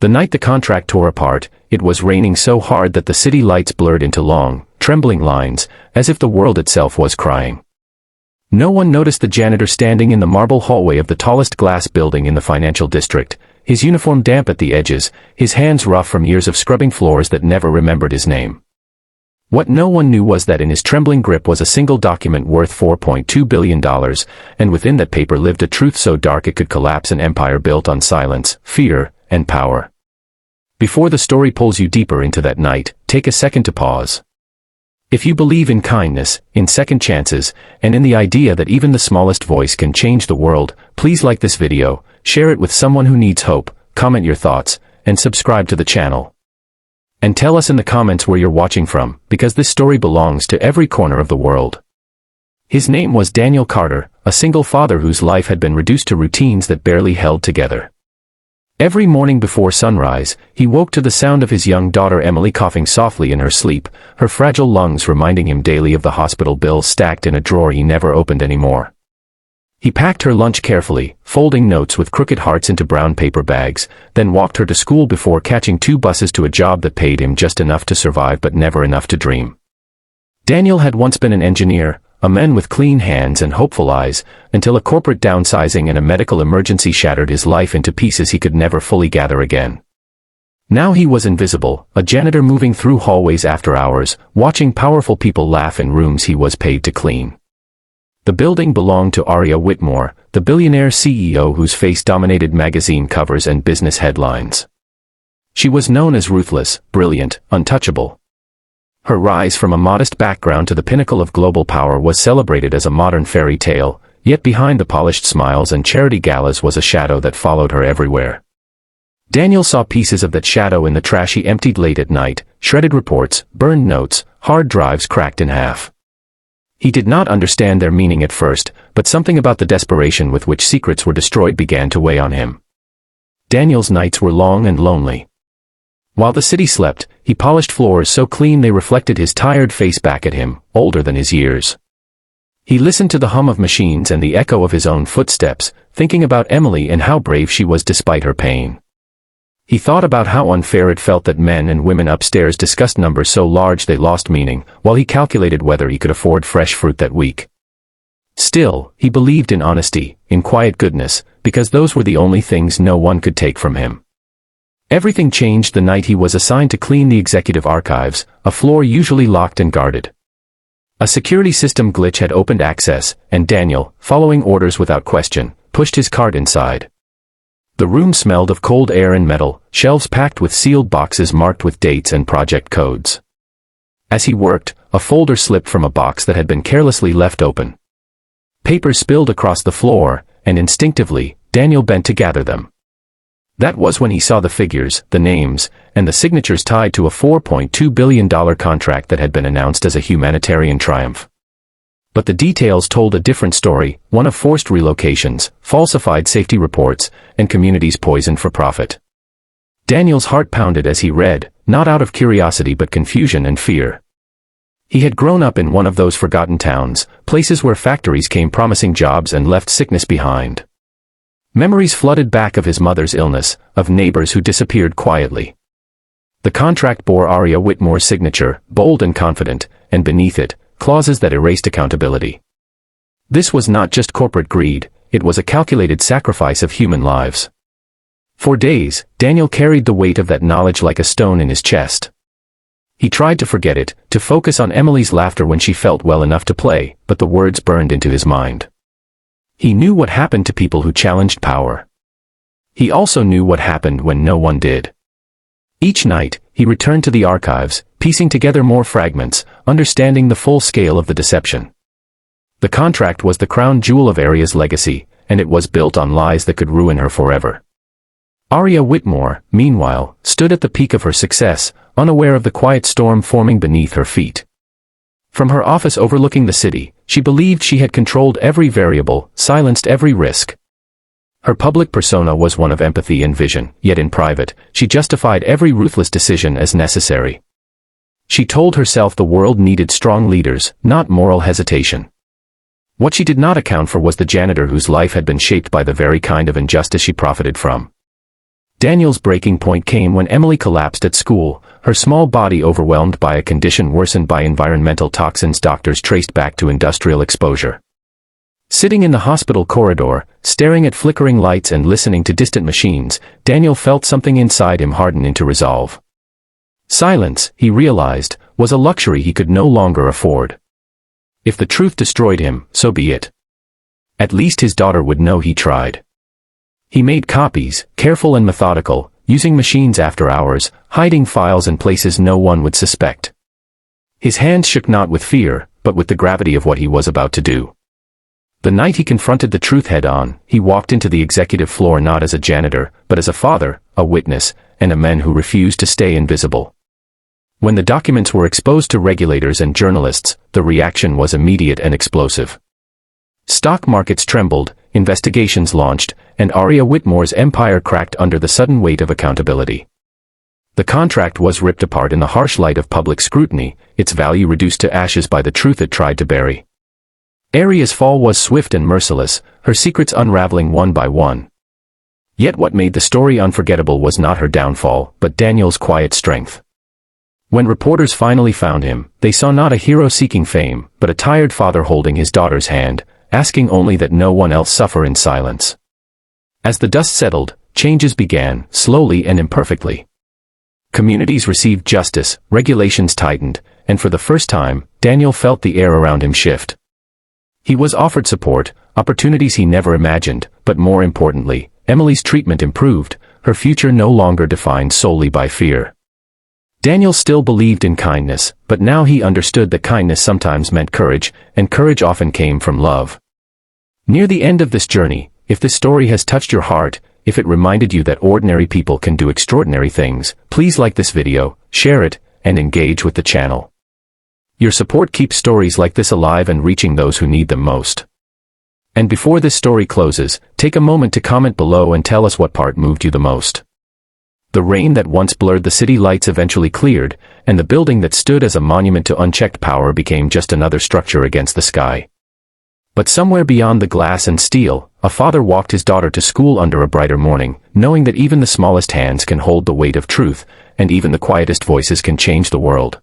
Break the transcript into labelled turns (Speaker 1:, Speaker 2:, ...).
Speaker 1: The night the contract tore apart, it was raining so hard that the city lights blurred into long, trembling lines, as if the world itself was crying. No one noticed the janitor standing in the marble hallway of the tallest glass building in the financial district, his uniform damp at the edges, his hands rough from years of scrubbing floors that never remembered his name. What no one knew was that in his trembling grip was a single document worth $4.2 billion, and within that paper lived a truth so dark it could collapse an empire built on silence, fear, and power. Before the story pulls you deeper into that night, take a second to pause. If you believe in kindness, in second chances, and in the idea that even the smallest voice can change the world, please like this video, share it with someone who needs hope, comment your thoughts, and subscribe to the channel. And tell us in the comments where you're watching from, because this story belongs to every corner of the world. His name was Daniel Carter, a single father whose life had been reduced to routines that barely held together. Every morning before sunrise, he woke to the sound of his young daughter Emily coughing softly in her sleep, her fragile lungs reminding him daily of the hospital bills stacked in a drawer he never opened anymore. He packed her lunch carefully, folding notes with crooked hearts into brown paper bags, then walked her to school before catching 2 buses to a job that paid him just enough to survive but never enough to dream. Daniel had once been an engineer, a man with clean hands and hopeful eyes, until a corporate downsizing and a medical emergency shattered his life into pieces he could never fully gather again. Now he was invisible, a janitor moving through hallways after hours, watching powerful people laugh in rooms he was paid to clean. The building belonged to Aria Whitmore, the billionaire CEO whose face dominated magazine covers and business headlines. She was known as ruthless, brilliant, untouchable. Her rise from a modest background to the pinnacle of global power was celebrated as a modern fairy tale, yet behind the polished smiles and charity galas was a shadow that followed her everywhere. Daniel saw pieces of that shadow in the trash he emptied late at night, shredded reports, burned notes, hard drives cracked in half. He did not understand their meaning at first, but something about the desperation with which secrets were destroyed began to weigh on him. Daniel's nights were long and lonely. While the city slept, he polished floors so clean they reflected his tired face back at him, older than his years. He listened to the hum of machines and the echo of his own footsteps, thinking about Emily and how brave she was despite her pain. He thought about how unfair it felt that men and women upstairs discussed numbers so large they lost meaning, while he calculated whether he could afford fresh fruit that week. Still, he believed in honesty, in quiet goodness, because those were the only things no one could take from him. Everything changed the night he was assigned to clean the executive archives, a floor usually locked and guarded. A security system glitch had opened access, and Daniel, following orders without question, pushed his cart inside. The room smelled of cold air and metal, shelves packed with sealed boxes marked with dates and project codes. As he worked, a folder slipped from a box that had been carelessly left open. Papers spilled across the floor, and instinctively, Daniel bent to gather them. That was when he saw the figures, the names, and the signatures tied to a $4.2 billion contract that had been announced as a humanitarian triumph. But the details told a different story, one of forced relocations, falsified safety reports, and communities poisoned for profit. Daniel's heart pounded as he read, not out of curiosity but confusion and fear. He had grown up in one of those forgotten towns, places where factories came promising jobs and left sickness behind. Memories flooded back of his mother's illness, of neighbors who disappeared quietly. The contract bore Aria Whitmore's signature, bold and confident, and beneath it, clauses that erased accountability. This was not just corporate greed, it was a calculated sacrifice of human lives. For days, Daniel carried the weight of that knowledge like a stone in his chest. He tried to forget it, to focus on Emily's laughter when she felt well enough to play, but the words burned into his mind. He knew what happened to people who challenged power. He also knew what happened when no one did. Each night, he returned to the archives, piecing together more fragments, understanding the full scale of the deception. The contract was the crown jewel of Aria's legacy, and it was built on lies that could ruin her forever. Aria Whitmore, meanwhile, stood at the peak of her success, unaware of the quiet storm forming beneath her feet. From her office overlooking the city, she believed she had controlled every variable, silenced every risk. Her public persona was one of empathy and vision, yet in private, she justified every ruthless decision as necessary. She told herself the world needed strong leaders, not moral hesitation. What she did not account for was the janitor whose life had been shaped by the very kind of injustice she profited from. Daniel's breaking point came when Emily collapsed at school, her small body overwhelmed by a condition worsened by environmental toxins doctors traced back to industrial exposure. Sitting in the hospital corridor, staring at flickering lights and listening to distant machines, Daniel felt something inside him harden into resolve. Silence, he realized, was a luxury he could no longer afford. If the truth destroyed him, so be it. At least his daughter would know he tried. He made copies, careful and methodical, using machines after hours, hiding files in places no one would suspect. His hands shook not with fear, but with the gravity of what he was about to do. The night he confronted the truth head-on, he walked into the executive floor not as a janitor, but as a father, a witness, and a man who refused to stay invisible. When the documents were exposed to regulators and journalists, the reaction was immediate and explosive. Stock markets trembled, investigations launched, and Aria Whitmore's empire cracked under the sudden weight of accountability. The contract was ripped apart in the harsh light of public scrutiny, its value reduced to ashes by the truth it tried to bury. Aria's fall was swift and merciless, her secrets unraveling one by one. Yet what made the story unforgettable was not her downfall, but Daniel's quiet strength. When reporters finally found him, they saw not a hero seeking fame, but a tired father holding his daughter's hand, asking only that no one else suffer in silence. As the dust settled, changes began, slowly and imperfectly. Communities received justice, regulations tightened, and for the first time, Daniel felt the air around him shift. He was offered support, opportunities he never imagined, but more importantly, Emily's treatment improved, her future no longer defined solely by fear. Daniel still believed in kindness, but now he understood that kindness sometimes meant courage, and courage often came from love. Near the end of this journey, if this story has touched your heart, if it reminded you that ordinary people can do extraordinary things, please like this video, share it, and engage with the channel. Your support keeps stories like this alive and reaching those who need them most. And before this story closes, take a moment to comment below and tell us what part moved you the most. The rain that once blurred the city lights eventually cleared, and the building that stood as a monument to unchecked power became just another structure against the sky. But somewhere beyond the glass and steel, a father walked his daughter to school under a brighter morning, knowing that even the smallest hands can hold the weight of truth, and even the quietest voices can change the world.